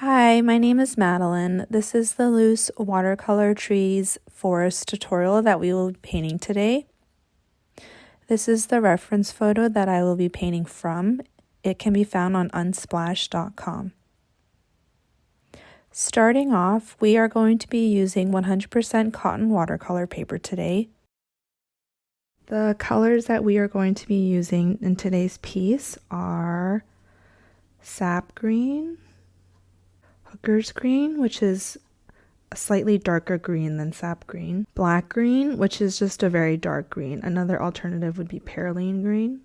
Hi, my name is Madeline. This is the loose watercolor trees forest tutorial that we will be painting today. This is the reference photo that I will be painting from. It can be found on unsplash.com. Starting off, we are going to be using 100% cotton watercolor paper today. The colors that we are going to be using in today's piece are sap green, hooker's green, which is a slightly darker green than sap green, black green, which is just a very dark green. Another alternative would be perylene green,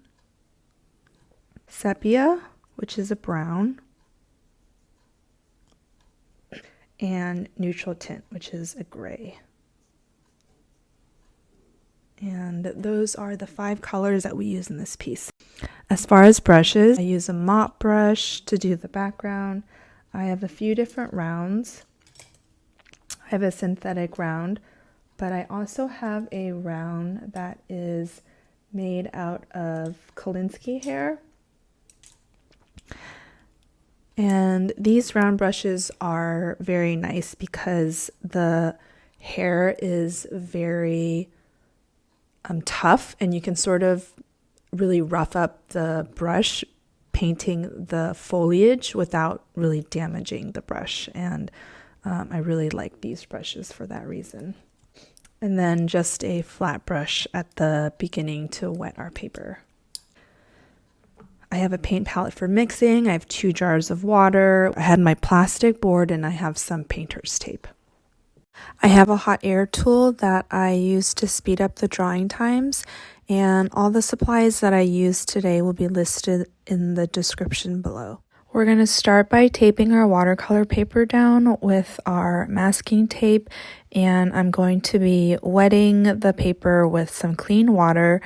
sepia, which is a brown, and neutral tint, which is a gray. And those are the 5 colors that we use in this piece. As far as brushes, I use a mop brush to do the background. I have a few different rounds. I have a synthetic round, but I also have a round that is made out of Kolinsky hair. And these round brushes are very nice because the hair is very tough, and you can sort of really rough up the brush painting the foliage without really damaging the brush. And I really like these brushes for that reason. And then just a flat brush at the beginning to wet our paper. I have a paint palette for mixing. I have 2 jars of water. I had my plastic board, and I have some painter's tape. I have a hot air tool that I use to speed up the drying times, and all the supplies that I use today will be listed in the description below. We're going to start by taping our watercolor paper down with our masking tape, and I'm going to be wetting the paper with some clean water.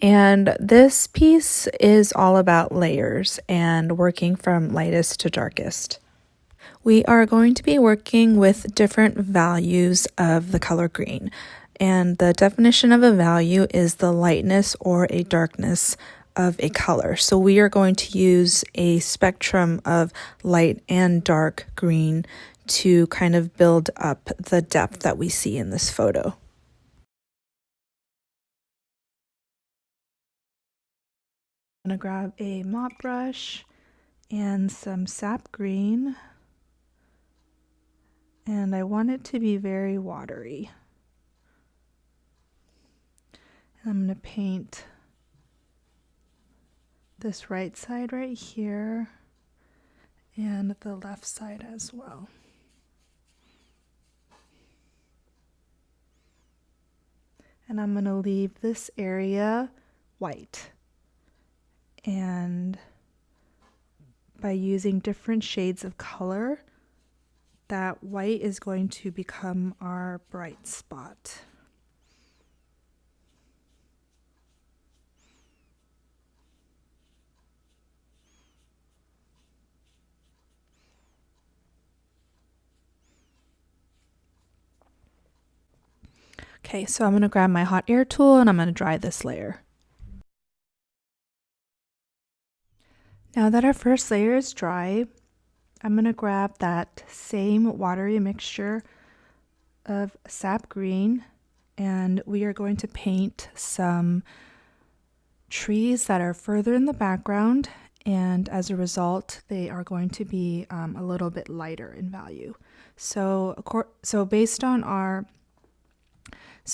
And this piece is all about layers and working from lightest to darkest. We are going to be working with different values of the color green, and the definition of a value is the lightness or a darkness of a color. So we are going to use a spectrum of light and dark green to kind of build up the depth that we see in this photo. I'm going to grab a mop brush and some sap green, and I want it to be very watery. And I'm going to paint this right side right here and the left side as well. And I'm going to leave this area white. And by using different shades of color, that white is going to become our bright spot. Okay, so I'm going to grab my hot air tool and I'm going to dry this layer. Now that our first layer is dry, I'm going to grab that same watery mixture of sap green, and we are going to paint some trees that are further in the background, and as a result they are going to be a little bit lighter in value. So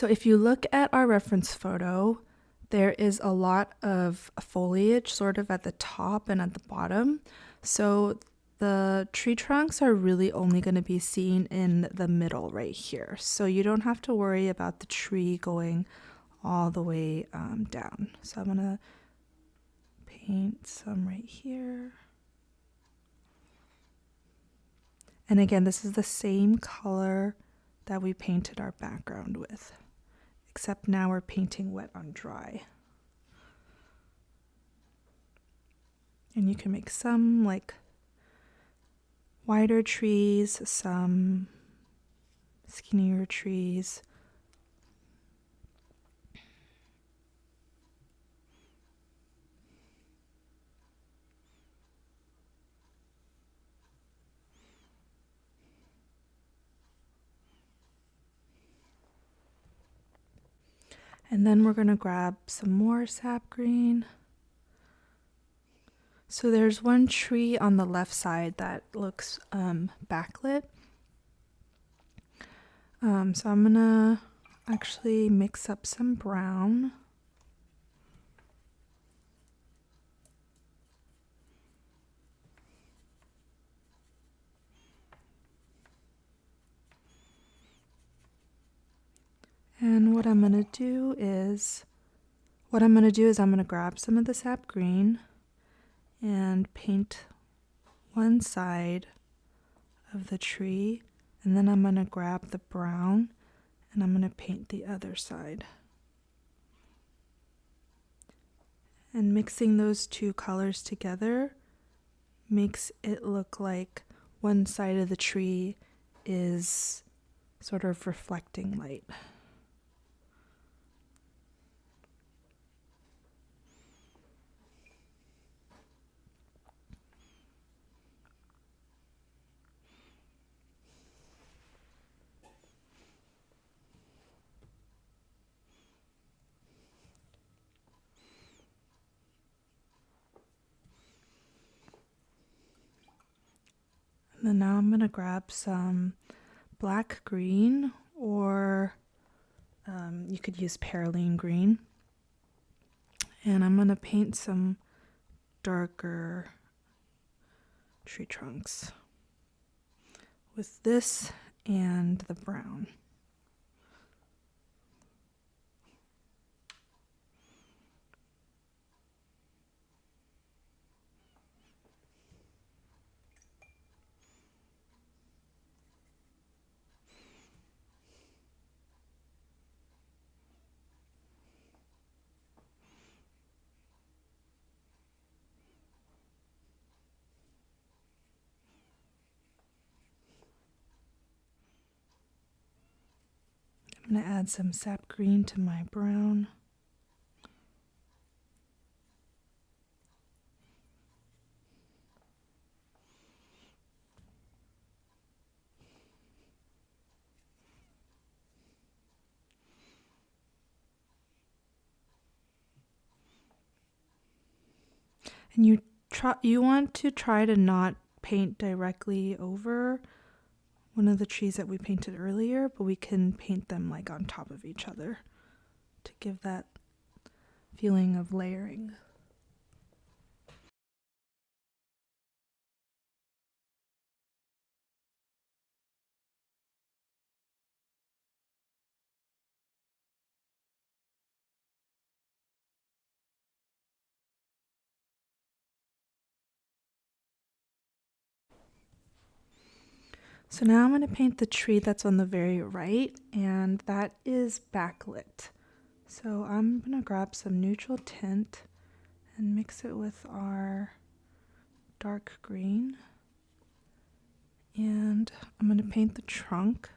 if you look at our reference photo, there is a lot of foliage sort of at the top and at the bottom. So the tree trunks are really only going to be seen in the middle right here. So you don't have to worry about the tree going all the way down. So I'm going to paint some right here. And again, this is the same color that we painted our background with, except now we're painting wet on dry. And you can make some like wider trees, some skinnier trees. And then we're going to grab some more sap green. So there's one tree on the left side that looks backlit. So I'm going to actually mix up some brown. And what I'm going to do is I'm going to grab some of the sap green and paint one side of the tree, and then I'm going to grab the brown and I'm going to paint the other side. And mixing those two colors together makes it look like one side of the tree is sort of reflecting light. And then now I'm going to grab some black green, or you could use perylene green. And I'm going to paint some darker tree trunks with this and the brown. I'm going to add some sap green to my brown. And you want to try to not paint directly over one of the trees that we painted earlier, but we can paint them like on top of each other to give that feeling of layering. So now I'm going to paint the tree that's on the very right, and that is backlit. So I'm going to grab some neutral tint and mix it with our dark green. And I'm going to paint the trunk.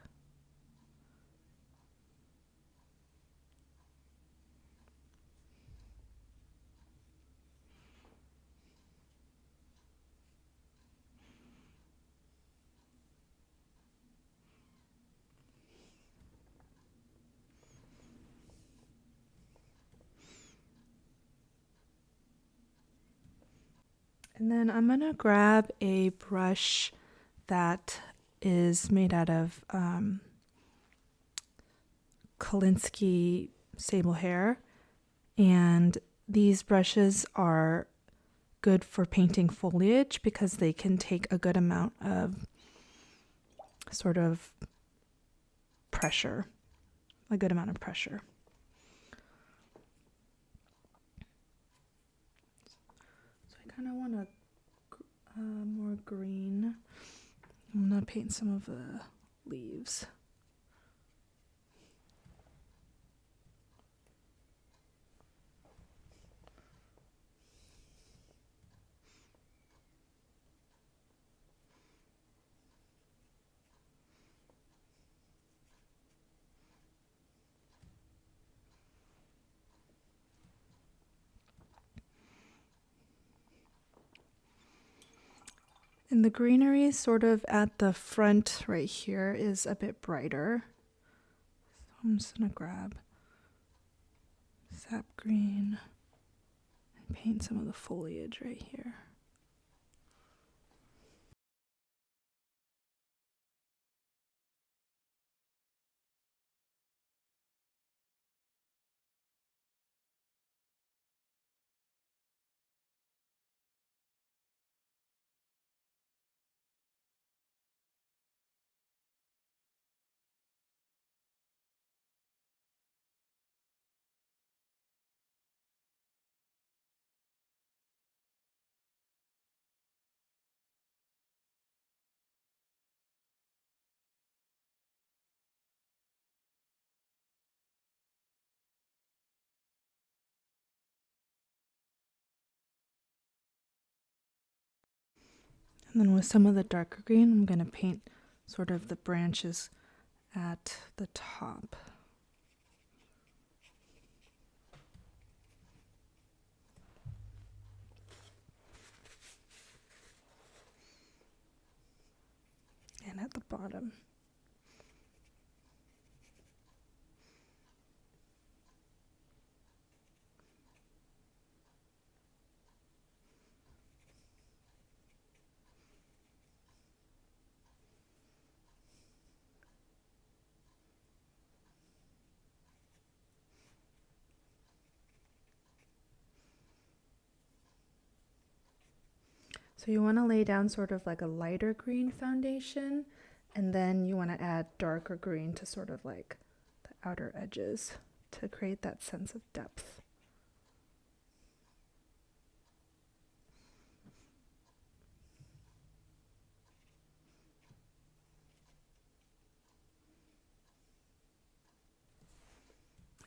And then I'm going to grab a brush that is made out of Kolinsky sable hair. And these brushes are good for painting foliage because they can take a good amount of sort of pressure, a good amount of pressure. So I kind of want a more green. I'm going to paint some of the leaves. And the greenery sort of at the front right here is a bit brighter. So I'm just going to grab sap green and paint some of the foliage right here. And then with some of the darker green, I'm going to paint sort of the branches at the top. And at the bottom. So you want to lay down sort of like a lighter green foundation, and then you want to add darker green to sort of like the outer edges to create that sense of depth.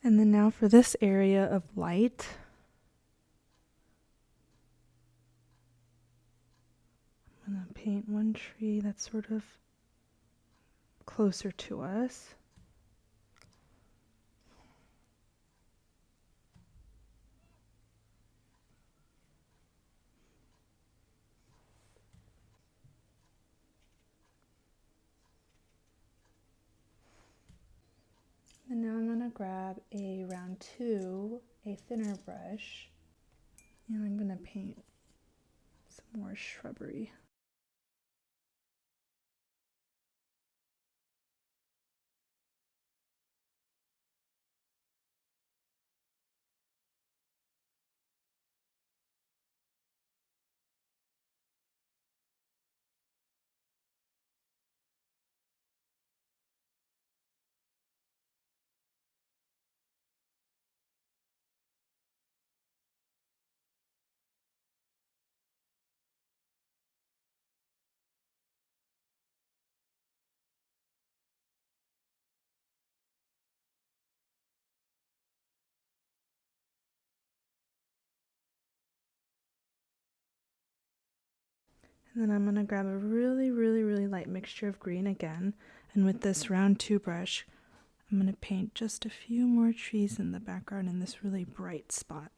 And then now for this area of light, I'm going to paint one tree that's sort of closer to us. And now I'm going to grab a round 2, a thinner brush, and I'm going to paint some more shrubbery. And then I'm going to grab a really light mixture of green again. And with this round 2 brush, I'm going to paint just a few more trees in the background in this really bright spot.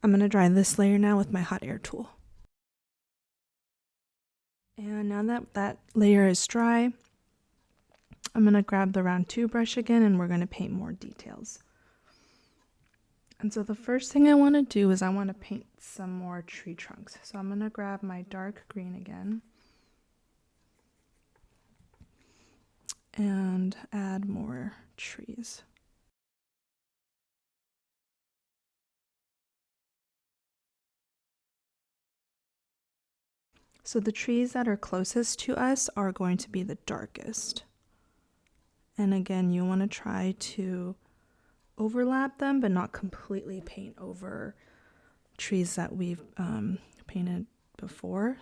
I'm going to dry this layer now with my hot air tool. And now that that layer is dry, I'm going to grab the round 2 brush again, and we're going to paint more details. And so the first thing I want to do is I want to paint some more tree trunks. So I'm going to grab my dark green again and add more trees. So the trees that are closest to us are going to be the darkest. And again, you want to try to overlap them, but not completely paint over trees that we've painted before.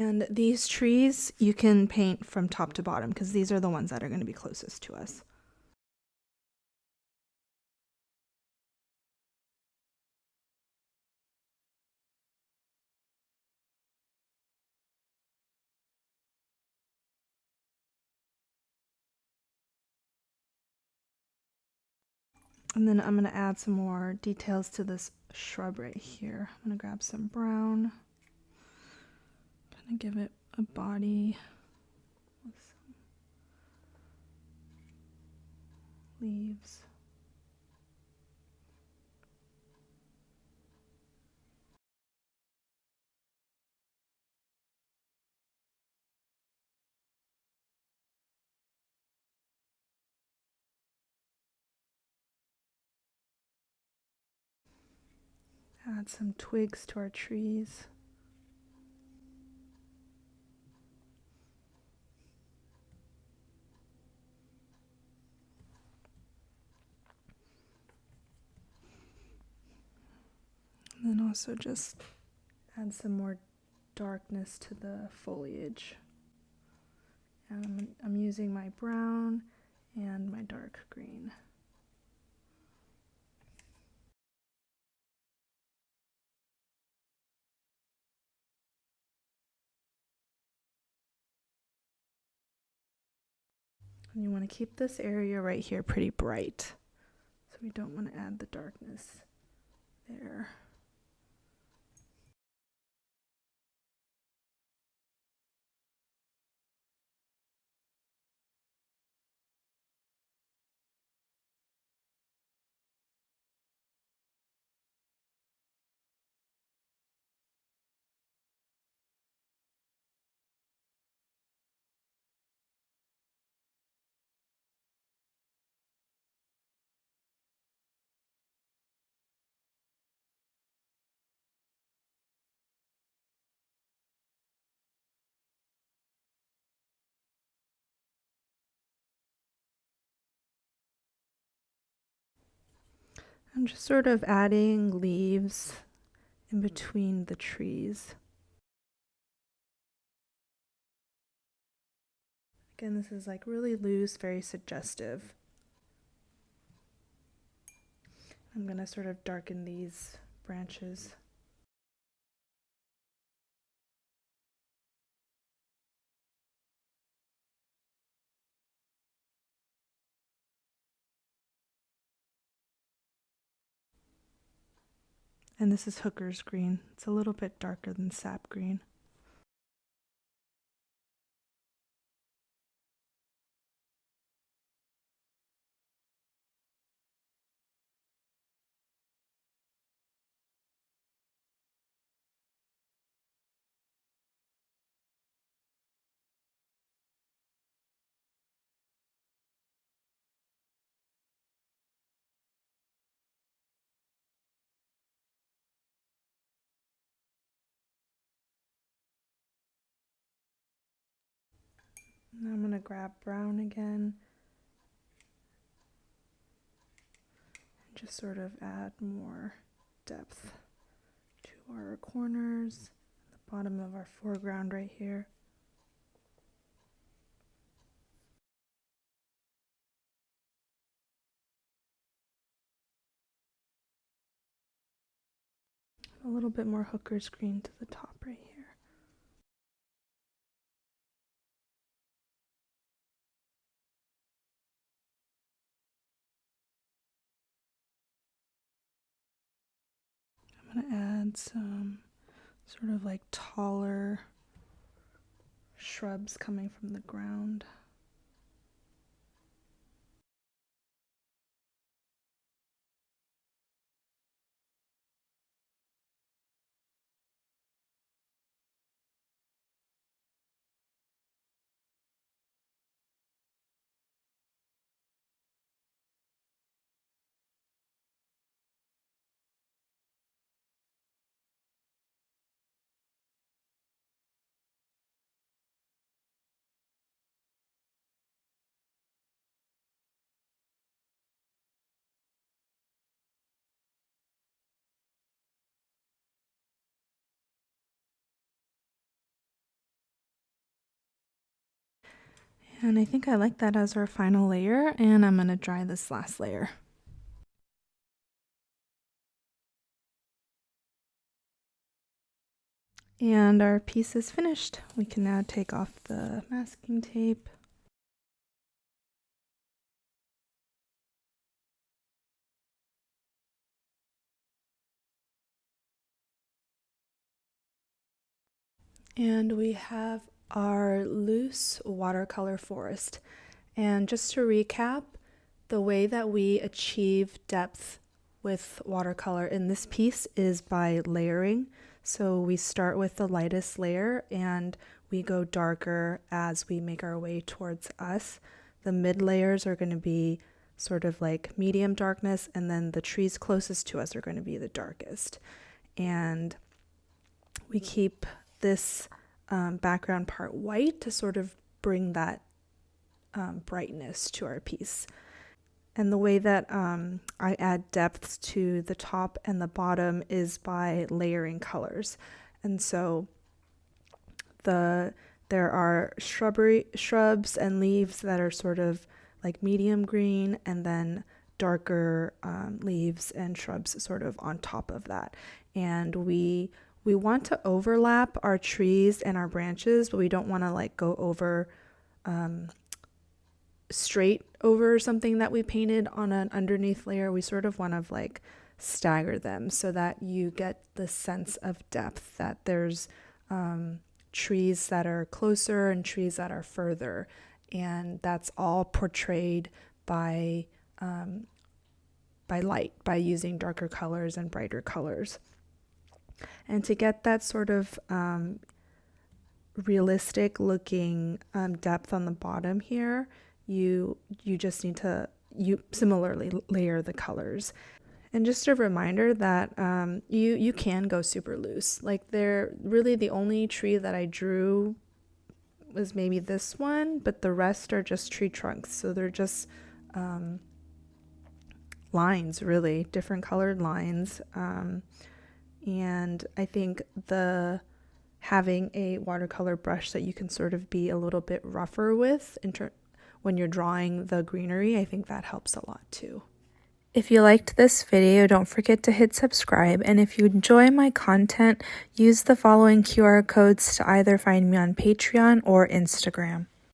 And these trees you can paint from top to bottom because these are the ones that are going to be closest to us. And then I'm going to add some more details to this shrub right here. I'm going to grab some brown, kind of give it a body with some leaves. Add some twigs to our trees. And then also just add some more darkness to the foliage. And I'm using my brown and my dark green. And you want to keep this area right here pretty bright. So we don't want to add the darkness there. I'm just sort of adding leaves in between the trees. Again, this is like really loose, very suggestive. I'm going to sort of darken these branches. And this is hooker's green. It's a little bit darker than sap green. Now I'm going to grab brown again and just sort of add more depth to our corners, the bottom of our foreground right here. A little bit more hooker's green to the top right here. I'm going to add some sort of like taller shrubs coming from the ground. And I think I like that as our final layer, and I'm going to dry this last layer. And our piece is finished. We can now take off the masking tape. And we have our loose watercolor forest. And just to recap, the way that we achieve depth with watercolor in this piece is by layering. So we start with the lightest layer and we go darker as we make our way towards us. The mid layers are going to be sort of like medium darkness, and then the trees closest to us are going to be the darkest. And we keep this background part white to sort of bring that brightness to our piece. And the way that I add depths to the top and the bottom is by layering colors. And so there are shrubs and leaves that are sort of like medium green, and then darker leaves and shrubs sort of on top of that. And we want to overlap our trees and our branches, but we don't want to like go over straight over something that we painted on an underneath layer. We sort of want to like stagger them so that you get the sense of depth, that there's trees that are closer and trees that are further, and that's all portrayed by light, by using darker colors and brighter colors. And to get that sort of realistic looking depth on the bottom here, you just need to similarly layer the colors. And just a reminder that you can go super loose. Like, they're really the only tree that I drew was maybe this one, but the rest are just tree trunks. So they're just lines, really, different colored lines. And I think having a watercolor brush that you can sort of be a little bit rougher with when you're drawing the greenery, I think that helps a lot too. If you liked this video, don't forget to hit subscribe, and if you enjoy my content, use the following QR codes to either find me on Patreon or Instagram.